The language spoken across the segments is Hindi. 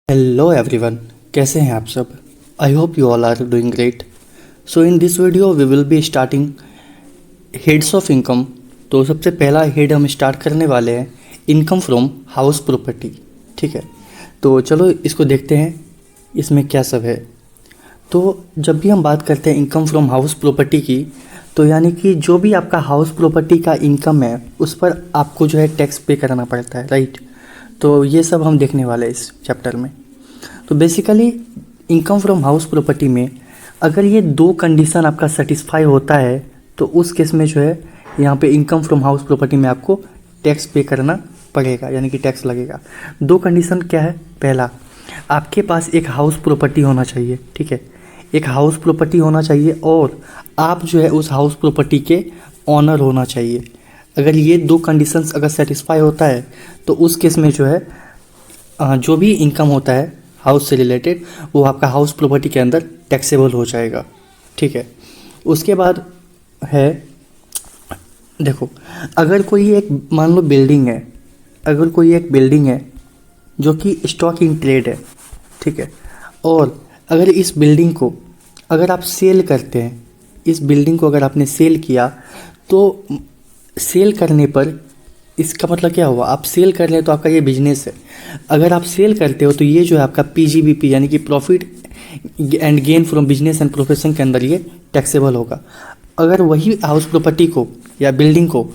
हेलो एवरीवन, कैसे हैं आप सब। I hope you all are doing great. So in this video we will be starting heads of income. तो सबसे पहला हेड हम स्टार्ट करने वाले हैं इनकम फ्रॉम हाउस प्रॉपर्टी। ठीक है, तो चलो इसको देखते हैं इसमें क्या सब है। तो जब भी हम बात करते हैं इनकम फ्रॉम हाउस प्रॉपर्टी की, तो यानी कि जो भी आपका हाउस प्रॉपर्टी का इनकम है उस पर आपको जो है टैक्स पे करना पड़ता है, राइट। तो ये सब हम देखने वाले हैं इस चैप्टर में। तो basically income from house property में अगर ये दो कंडीशन आपका सेटिस्फाई होता है तो उस केस में जो है यहाँ पे इनकम फ्रॉम हाउस प्रॉपर्टी में आपको टैक्स पे करना पड़ेगा, यानी कि टैक्स लगेगा। दो कंडीशन क्या है? पहला, आपके पास एक हाउस प्रॉपर्टी होना चाहिए। ठीक है, एक हाउस प्रॉपर्टी होना चाहिए और आप जो है उस हाउस प्रॉपर्टी के ऑनर होना चाहिए। अगर ये दो कंडीशंस अगर सेटिस्फाई होता है तो उस केस में जो है जो भी इनकम होता है हाउस से रिलेटेड वो आपका हाउस प्रॉपर्टी के अंदर टैक्सेबल हो जाएगा। ठीक है, उसके बाद है, देखो, अगर कोई एक मान लो बिल्डिंग है, अगर कोई एक बिल्डिंग है जो कि स्टॉक इन ट्रेड है, ठीक है, और अगर इस बिल्डिंग को अगर आप सेल करते हैं, इस बिल्डिंग को अगर आपने सेल किया तो सेल करने पर इसका मतलब क्या हुआ? आप सेल कर रहे हैं तो आपका ये बिजनेस है। अगर आप सेल करते हो तो ये जो है आपका पीजीबीपी यानी कि profit and gain from business and profession के अंदर ये टैक्सेबल होगा। अगर वही हाउस प्रॉपर्टी को या बिल्डिंग को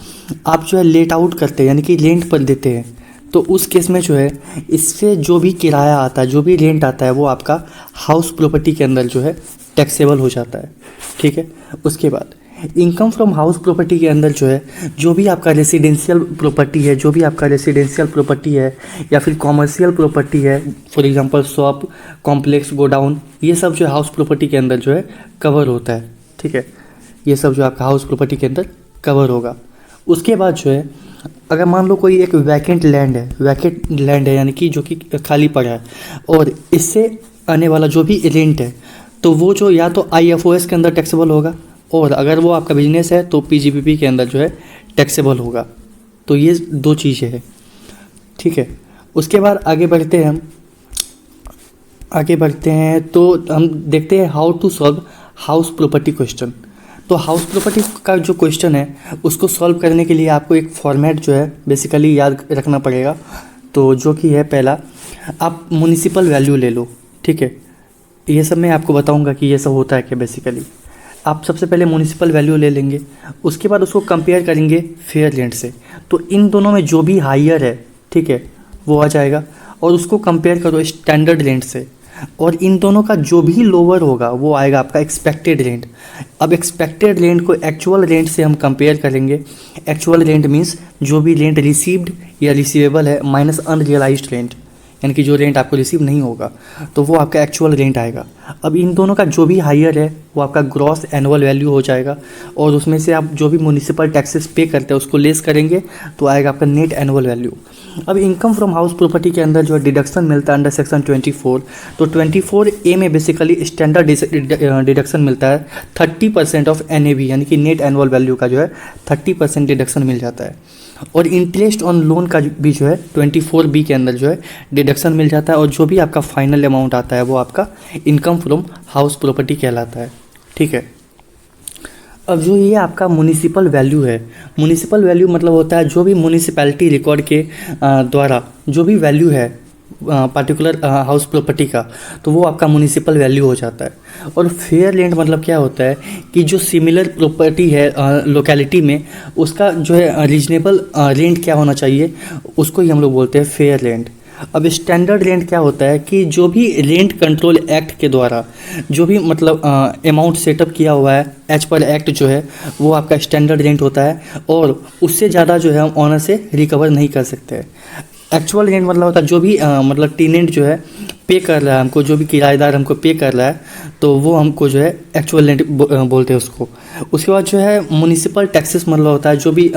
आप जो है लेट आउट करते हैं यानी कि रेंट पर देते हैं तो उस केस में जो है इससे जो भी किराया आता है, जो भी रेंट आता है वो आपका हाउस प्रॉपर्टी के अंदर जो है टैक्सेबल हो जाता है। ठीक है, उसके बाद इनकम फ्रॉम हाउस प्रॉपर्टी के अंदर जो है जो भी आपका रेसिडेंशियल प्रॉपर्टी है, जो भी आपका रेसिडेंशियल प्रॉपर्टी है या फिर कॉमर्शियल प्रॉपर्टी है, for example shop, complex, godown, ये सब जो है हाउस प्रॉपर्टी के अंदर जो है कवर होता है। ठीक है, ये सब जो आपका हाउस प्रॉपर्टी के अंदर कवर होगा। उसके बाद जो है अगर मान लो कोई एक वैकेंट लैंड है यानी कि जो कि खाली पड़ा है और इससे आने वाला जो भी रेंट है तो वो जो या तो आईएफओएस के अंदर टैक्सेबल होगा और अगर वो आपका बिजनेस है तो पीजीबीपी के अंदर जो है टैक्सेबल होगा। तो ये दो चीज़ें हैं। ठीक है, उसके बाद आगे बढ़ते हैं तो हम देखते हैं how to solve house property question. तो हाउस प्रॉपर्टी का जो क्वेश्चन है उसको सॉल्व करने के लिए आपको एक फॉर्मेट जो है बेसिकली याद रखना पड़ेगा। तो जो कि है, पहला, आप म्युनिसिपल वैल्यू ले लो। ठीक है, ये सब मैं आपको बताऊंगा कि ये सब होता है क्या। बेसिकली आप सबसे पहले म्युनिसिपल वैल्यू ले लेंगे, उसके बाद उसको कंपेयर करेंगे फेयर रेंट से। तो इन दोनों में जो भी हायर है, ठीक है, वो आ जाएगा और उसको कंपेयर करो स्टैंडर्ड रेंट से, और इन दोनों का जो भी लोअर होगा वो आएगा आपका एक्सपेक्टेड रेंट। अब एक्सपेक्टेड रेंट को एक्चुअल रेंट से हम कंपेयर करेंगे। एक्चुअल रेंट मीन्स जो भी रेंट रिसीव्ड या रिसीवेबल है माइनस अनरियलाइज्ड रेंट, यानी कि जो रेंट आपको रिसीव नहीं होगा तो वो आपका एक्चुअल रेंट आएगा। अब इन दोनों का जो भी हायर है वो आपका ग्रॉस एनुअल वैल्यू हो जाएगा और उसमें से आप जो भी म्युनिसिपल टैक्सेस पे करते हैं उसको लेस करेंगे तो आएगा आपका नेट एनुअल वैल्यू। अब इनकम फ्रॉम हाउस प्रॉपर्टी के अंदर जो है डिडक्शन मिलता है अंडर सेक्शन 24। तो 24A में बेसिकली स्टैंडर्ड डिडक्शन मिलता है 30% ऑफ NAV यानी कि नेट एनुअल वैल्यू का जो है 30% डिडक्शन मिल जाता है। और इंटरेस्ट ऑन लोन का भी जो है 24B के अंदर जो है डिडक्शन मिल जाता है और जो भी आपका फाइनल अमाउंट आता है वो आपका इनकम फ्रॉम हाउस प्रॉपर्टी कहलाता है। ठीक है, अब जो ये आपका म्युनिसिपल वैल्यू है, म्युनिसिपल वैल्यू मतलब होता है जो भी म्युनिसिपैलिटी रिकॉर्ड के द्वारा जो भी वैल्यू है पार्टिकुलर हाउस प्रॉपर्टी का, तो वो आपका म्युनिसिपल वैल्यू हो जाता है। और फेयर रेंट मतलब क्या होता है कि जो सिमिलर प्रॉपर्टी है लोकेलिटी में उसका जो है रीजनेबल रेंट क्या होना चाहिए, उसको ही हम लोग बोलते हैं फेयर रेंट। अब स्टैंडर्ड रेंट क्या होता है कि जो भी रेंट कंट्रोल एक्ट के द्वारा जो भी मतलब अमाउंट सेटअप किया हुआ है एज पर एक्ट जो है वो आपका स्टैंडर्ड रेंट होता है और उससे ज़्यादा जो है हम ऑनर से रिकवर नहीं कर सकते। एक्चुअल रेंट मतलब होता है जो भी मतलब टेनेंट जो है पे कर रहा है हमको, जो भी किराएदार हमको पे कर रहा है तो वो हमको जो है एक्चुअल रेंट बोलते हैं उसको। उसके बाद जो है म्युनिसिपल टैक्सेस मतलब होता है जो भी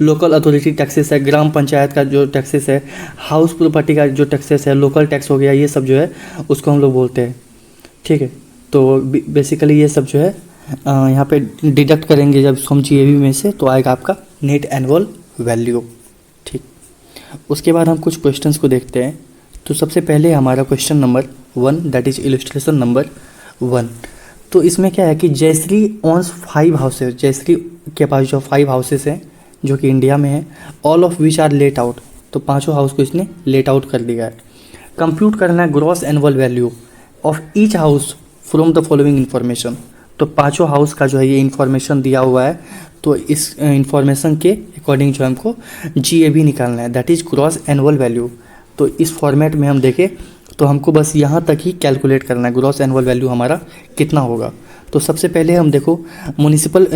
लोकल अथॉरिटी टैक्सेस है, ग्राम पंचायत का जो टैक्सेस है, हाउस प्रॉपर्टी का जो टैक्सेस है, लोकल टैक्स हो गया, ये सब जो है उसको हम लोग बोलते हैं। ठीक है, तो बेसिकली ये सब जो है यहाँ पे डिडक्ट करेंगे जब हम GAV में से तो आएगा आपका नेट एनुअल वैल्यू। ठीक, उसके बाद हम कुछ क्वेश्चंस को देखते हैं। तो सबसे पहले हमारा question number 1 that is illustration number 1। तो इसमें क्या है कि जयश्री ओन्स 5 हाउसेज, जयश्री के पास जो 5 हाउसेस हैं जो कि इंडिया में है, all of which are let out, तो पाँचों हाउस को इसने लेट आउट कर दिया है। कंप्यूट करना है gross annual value of each house from the following information. तो पाँचों हाउस का जो है ये इन्फॉर्मेशन दिया हुआ है, तो इस इन्फॉर्मेशन के अकॉर्डिंग जो हमको GAV निकालना है, that is gross annual value. तो इस फॉर्मेट में हम देखें तो हमको बस यहाँ तक ही कैलकुलेट करना है ग्रॉस एनुअल वैल्यू हमारा कितना होगा। तो सबसे पहले हम देखो म्यूनिसिपल,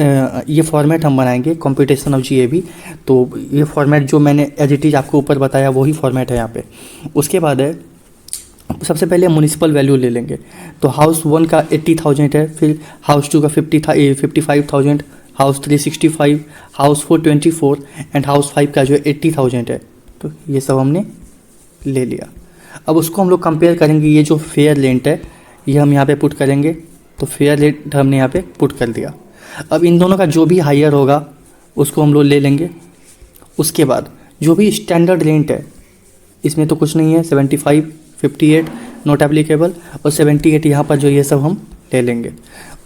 ये फॉर्मेट हम बनाएंगे कंप्यूटेशन ऑफ GAV। तो ये फॉर्मेट जो मैंने एज इट इज आपको ऊपर बताया वही फॉर्मेट है यहाँ पे। उसके बाद है सबसे पहले म्यूनिसिपल वैल्यू ले लेंगे। तो हाउस 1 का 80,000 है, फिर हाउस 2 का 55,000, हाउस 3 65, हाउस 4 24 एंड हाउस 5 का जो है 80,000 है। तो ये सब हमने ले लिया। अब उसको हम लोग कंपेयर करेंगे, ये जो फेयर रेंट है ये हम यहाँ पे पुट करेंगे। तो फेयर रेंट हमने यहाँ पे पुट कर दिया। अब इन दोनों का जो भी हायर होगा उसको हम लोग ले लेंगे। उसके बाद जो भी स्टैंडर्ड रेंट है इसमें तो कुछ नहीं है, 75, 58 नॉट एप्लीकेबल और 78 यहाँ पर जो ये सब हम ले लेंगे।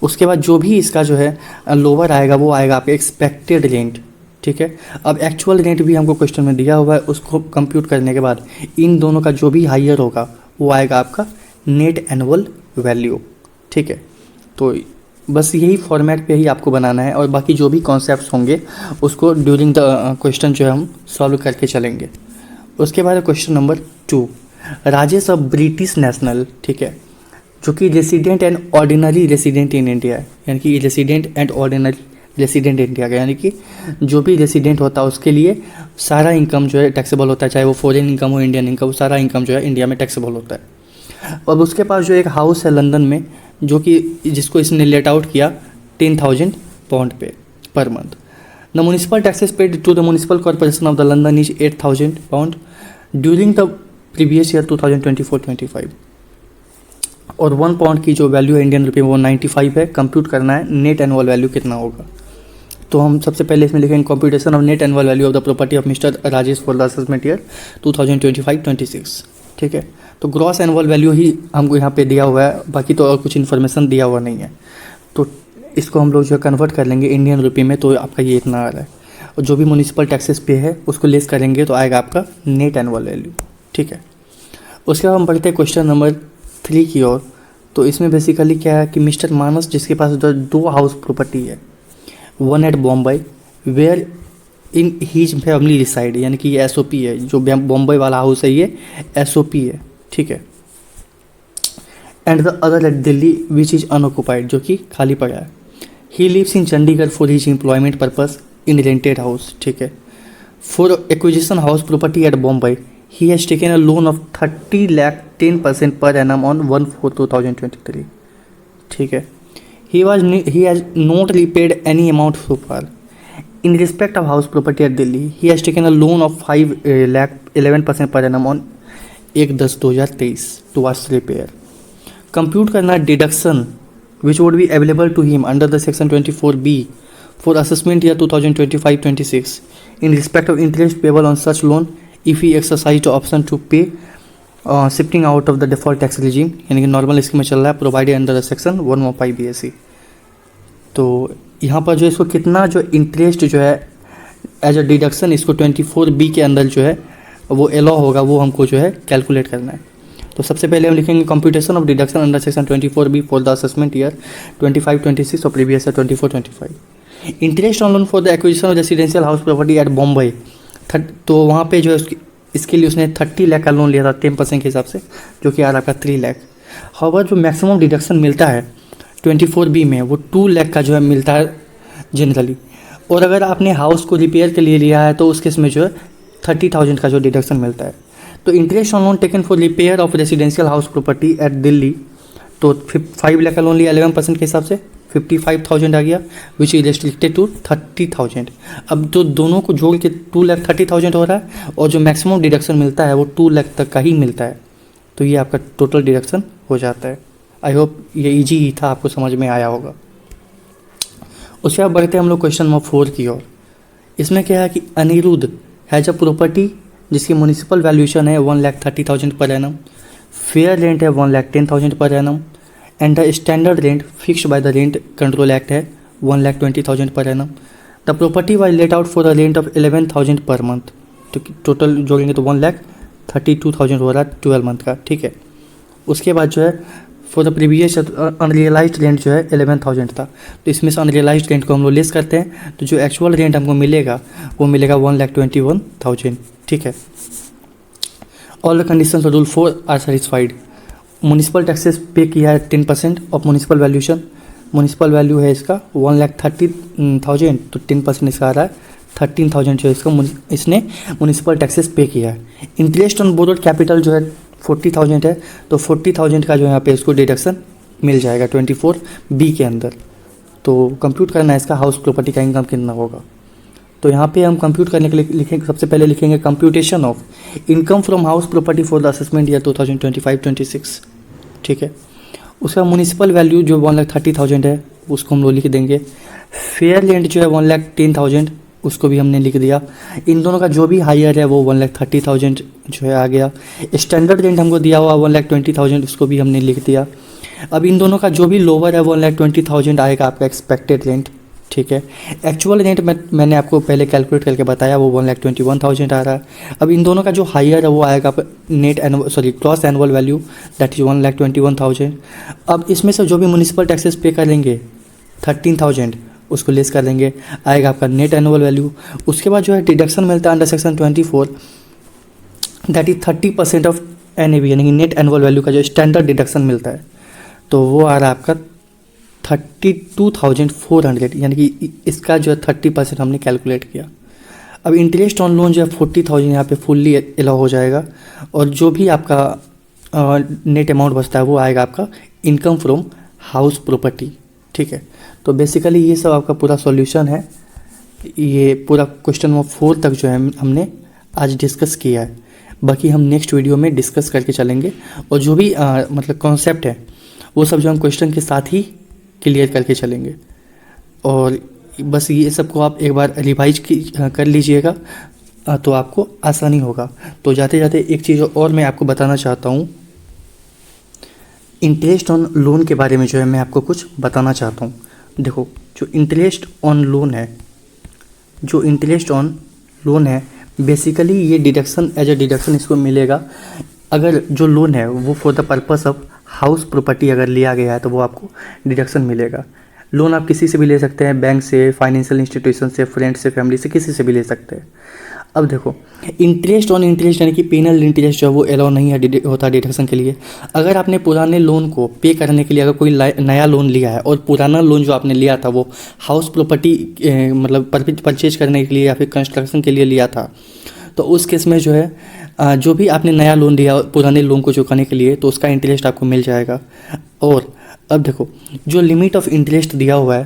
उसके बाद जो भी इसका जो है लोअर आएगा वो आएगा आपका एक्सपेक्टेड रेंट, ठीक है। अब एक्चुअल रेंट भी हमको क्वेश्चन में दिया हुआ है, उसको कंप्यूट करने के बाद इन दोनों का जो भी हायर होगा वो आएगा आपका नेट एनुअल वैल्यू, ठीक है। तो बस यही फॉर्मेट पे ही आपको बनाना है और बाकी जो भी कॉन्सेप्ट्स होंगे उसको ड्यूरिंग द क्वेश्चन जो है हम सॉल्व करके चलेंगे। उसके बाद question number 2, Rajesh of British national, ठीक है, जो कि resident and ordinary resident in India है, यानी कि resident and ordinary resident India का, यानी कि जो भी रेसिडेंट होता है उसके लिए सारा इनकम जो है टैक्सेबल होता है, चाहे वो फॉरेन इनकम हो इंडियन इनकम, सारा इनकम जो है इंडिया में टैक्सेबल होता है। अब उसके पास जो एक हाउस है लंदन में जो कि जिसको इसने लेट आउट किया 10,000 पाउंड पे per month. The municipal taxes paid to the municipal corporation of the London is 8,000 pound during the previous year 2024-25 और 1 पाउंड की जो वैल्यू है इंडियन रुपये वो 95 है। कंप्यूट करना है नेट एनुअल वैल्यू कितना होगा। तो हम सबसे पहले इसमें लिखेंगे computation of net annual value of the property of mister Rajesh for the assessment year 2025-26, ठीक है। तो ग्रॉस एनुअल वैल्यू ही हमको यहाँ पे दिया हुआ है, बाकी तो और कुछ इन्फॉर्मेशन दिया हुआ नहीं है। तो इसको हम लोग जो कन्वर्ट कर लेंगे इंडियन रुपये में, तो आपका ये इतना आ रहा है। और जो भी म्यूनिसिपल टैक्सेस पे है उसको लेस करेंगे तो आएगा आपका नेट एनुअल वैल्यू, ठीक है। उसके बाद हम बढ़ते हैं क्वेश्चन नंबर 3 की ओर। तो इसमें बेसिकली क्या है कि मिस्टर मानस जिसके पास 2 हाउस प्रॉपर्टी है, one at Bombay where in his family reside, यानी कि ये SOP है, जो बॉम्बे वाला हाउस है ये SOP है, ठीक है। And the other at Delhi which is unoccupied, जो कि खाली पड़ा है। He lives in Chandigarh for his employment purpose in rented house, ठीक है। For acquisition house property at Bombay he has taken a loan of 30 lakh 10% per annum on 1/4/2023, ठीक है। he has not repaid any amount so far. In respect of house property at Delhi, he has taken a loan of 5 lakh 11% per annum on 1/10/2023 towards repair. Compute करना deduction which would be available to him under the section 24B for assessment year 2025-26 in respect of interest payable on such loan if he exercise the option to pay shifting out of the default tax regime, यानी कि नॉर्मल स्कीम में चल रहा है provided under the section 115 BSE। तो यहाँ पर जो इसको कितना जो इंटरेस्ट जो है एज अ डिडक्शन इसको 24B के अंदर जो है वो एलो होगा वो हमको जो है कैलकुलेट करना है। तो सबसे पहले हम लिखेंगे computation of deduction under section 24B for the assessment year 25-26 और previous year 24-25। Interest on loan for the acquisition of residential house property at Bombay, तो वहाँ पे जो है इसके लिए उसने 30 लाख का लोन लिया था 10% के हिसाब से, जो कि आ रहा आपका 3 लाख। हाउएवर जो मैक्सिमम डिडक्शन मिलता है 24B में वो 2 लाख का जो है मिलता है जनरली। और अगर आपने हाउस को रिपेयर के लिए लिया है तो उस केस में जो है 30,000 का जो डिडक्शन मिलता है। तो interest on loan taken for repair of residential house property eight Delhi, तो 5 लाख का लोन लिया 11% के हिसाब से 55,000 आ गया विच इज रेस्ट्रिक्टेड टू 30,000। अब तो दोनों को जोड़ के 2,30,000 हो रहा है और जो मैक्सिमम डिडक्शन मिलता है वो 2 लाख तक का ही मिलता है। तो ये आपका टोटल डिडक्शन हो जाता है। आई होप ये इजी ही था, आपको समझ में आया होगा। उसके बाद बढ़ते हैं हम लोग क्वेश्चन नंबर 4 की ओर। इसमें क्या है कि अनिरुद्ध हैज अ प्रॉपर्टी जिसकी म्यूनिसिपल वैल्यूएशन है 1,30,000 पर एनम, फेयर रेंट है 1,10,000 per annum, and the standard rent fixed by the rent control act है 1,20,000 per annum. The property was let out for a rent of 11,000 per month, तो टोटल जोड़ेंगे तो 1,32,000 हो रहा है 12 मंथ का, ठीक है। उसके बाद जो है for the previous unrealised rent जो है 11,000 था, तो इसमें से अनरियलाइज्ड रेंट को हम लोग लेस करते हैं, तो जो एक्चुअल रेंट हमको मिलेगा वो मिलेगा 1,21,000, ठीक है। All the conditions rule 4 are satisfied. Municipal taxes pay किया है 10% of municipal valuation, municipal value है इसका 1,30,000, तो 10% इसका आ रहा है 13,000 जो इसका इसने म्यूनिसिपल टैक्सेस पे किया है। इंटरेस्ट ऑन बोरोड कैपिटल जो है 40,000 है, तो 40,000 का जो यहाँ पे इसको डिडक्शन मिल जाएगा 24B के अंदर। तो कंप्यूट करना है इसका हाउस प्रॉपर्टी का इनकम कितना होगा। तो यहाँ पे हम कंप्यूट करने के लिए लिखेंगे, सबसे पहले लिखेंगे computation of income from house property for the assessment year 2025-26, ठीक है। उसका म्यूनिसिपल वैल्यू जो 1,30,000 है उसको हम लोग लिख देंगे। फेयर रेंट जो है 1,10,000 उसको भी हमने लिख दिया। इन दोनों का जो भी हायर है वो 1,30,000 जो है आ गया। स्टैंडर्ड रेंट हमको दिया हुआ 1,20,000 उसको भी हमने लिख दिया। अब इन दोनों का जो भी लोअर है 1,20,000 आएगा आपका एक्सपेक्टेड रेंट, ठीक है। एक्चुअल रेंट मैंने आपको पहले कैलकुलेट करके बताया वो 1,21,000 आ रहा है। अब इन दोनों का जो हायर है वो आएगा net annual gross annual value that is 1,21,000। अब इसमें से जो भी म्यूनिसिपल टैक्सेस पे करेंगे 13,000 उसको लेस कर देंगे, आएगा आपका नेट एनुअल वैल्यू। उसके बाद जो है डिडक्शन मिलता है under section 24 that is 30% of NAV यानी कि नेट एनुअल वैल्यू का जो स्टैंडर्ड डिडक्शन मिलता है, तो वो आ रहा है आपका 32,400, यानी कि इसका जो है 30% हमने कैलकुलेट किया। अब इंटरेस्ट ऑन लोन जो है 40,000 यहाँ पे फुल्ली अलाउ हो जाएगा, और जो भी आपका नेट अमाउंट बचता है वो आएगा आपका इनकम फ्रॉम हाउस प्रॉपर्टी, ठीक है। तो बेसिकली ये सब आपका पूरा सॉल्यूशन है, ये पूरा क्वेश्चन नंबर 4 तक जो है हमने आज डिस्कस किया है। बाकी हम नेक्स्ट वीडियो में डिस्कस करके चलेंगे, और जो भी मतलब कॉन्सेप्ट है वो सब जो हम क्वेश्चन के साथ ही क्लियर करके चलेंगे। और बस ये सबको आप एक बार रिवाइज कर लीजिएगा तो आपको आसानी होगा। तो जाते जाते एक चीज़ और मैं आपको बताना चाहता हूँ, इंटरेस्ट ऑन लोन के बारे में जो है मैं आपको कुछ बताना चाहता हूँ। देखो जो इंटरेस्ट ऑन लोन है बेसिकली ये डिडक्शन एज ए डिडक्शन इसको मिलेगा अगर जो लोन है वो for the purpose of house property अगर लिया गया है तो वो आपको डिडक्शन मिलेगा। लोन आप किसी से भी ले सकते हैं, बैंक से, फाइनेंशियल इंस्टीट्यूशन से, फ्रेंड से, फैमिली से, किसी से भी ले सकते हैं। अब देखो इंटरेस्ट ऑन इंटरेस्ट यानी कि पेनल इंटरेस्ट जो है वो अलाउ नहीं है होता डिडक्शन के लिए। अगर आपने पुराने लोन को पे करने के लिए अगर कोई नया लोन लिया है और पुराना लोन जो आपने लिया था वो हाउस प्रॉपर्टी मतलब परचेज करने के लिए या फिर कंस्ट्रक्शन के लिए लिया था, तो उस केस में जो है जो भी आपने नया लोन लिया पुराने लोन को चुकाने के लिए तो उसका इंटरेस्ट आपको मिल जाएगा। और अब देखो जो लिमिट ऑफ इंटरेस्ट दिया हुआ है,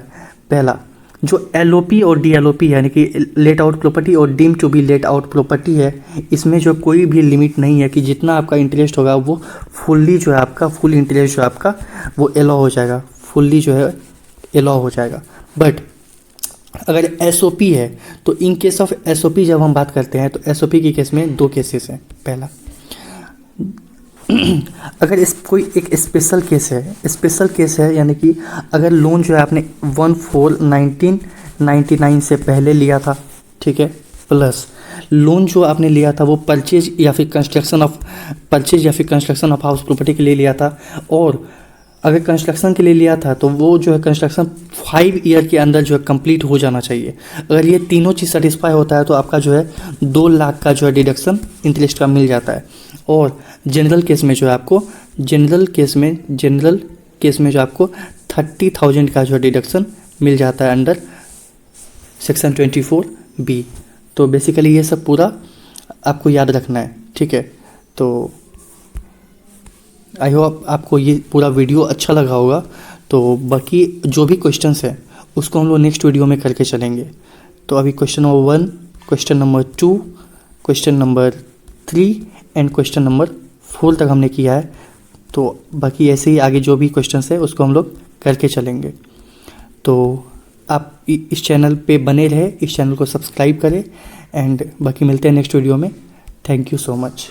पहला जो LOP और DLOP है यानी कि लेट आउट प्रॉपर्टी और deem to be let out property है, इसमें जो कोई भी लिमिट नहीं है कि जितना आपका इंटरेस्ट होगा वो फुल्ली जो है आपका फुल इंटरेस्ट जो है आपका वो अलाउ हो जाएगा, फुल्ली जो है अलाउ हो जाएगा। बट अगर SOP है तो इन केस ऑफ SOP जब हम बात करते हैं तो SOP के केस में 2 केसेस हैं। पहला अगर इस कोई एक स्पेशल केस है यानी कि अगर लोन जो है आपने 1/4/1999 से पहले लिया था, ठीक है, प्लस लोन जो आपने लिया था वो परचेज या फिर कंस्ट्रक्शन ऑफ हाउस प्रॉपर्टी के लिए लिया था, और अगर कंस्ट्रक्शन के लिए लिया था तो वो जो है कंस्ट्रक्शन 5 ईयर के अंदर जो है कंप्लीट हो जाना चाहिए। अगर ये तीनों चीज़ सेटिस्फाई होता है तो आपका जो है 2 लाख का जो है डिडक्शन इंटरेस्ट का मिल जाता है। और जनरल केस में जो है आपको जनरल केस में जो आपको 30,000 का जो है डिडक्शन मिल जाता है अंडर सेक्शन 24B। तो बेसिकली ये सब पूरा आपको याद रखना है, ठीक है। तो आई होप आपको ये पूरा वीडियो अच्छा लगा होगा। तो बाकी जो भी क्वेश्चंस हैं उसको हम लोग नेक्स्ट वीडियो में करके चलेंगे। तो अभी question number 1, question number 2, question number 3 and question number 4 तक हमने किया है। तो बाकी ऐसे ही आगे जो भी क्वेश्चंस है उसको हम लोग करके चलेंगे। तो आप इस चैनल पे बने रहे, इस चैनल को सब्सक्राइब करें, एंड बाकी मिलते हैं नेक्स्ट वीडियो में। Thank you so much.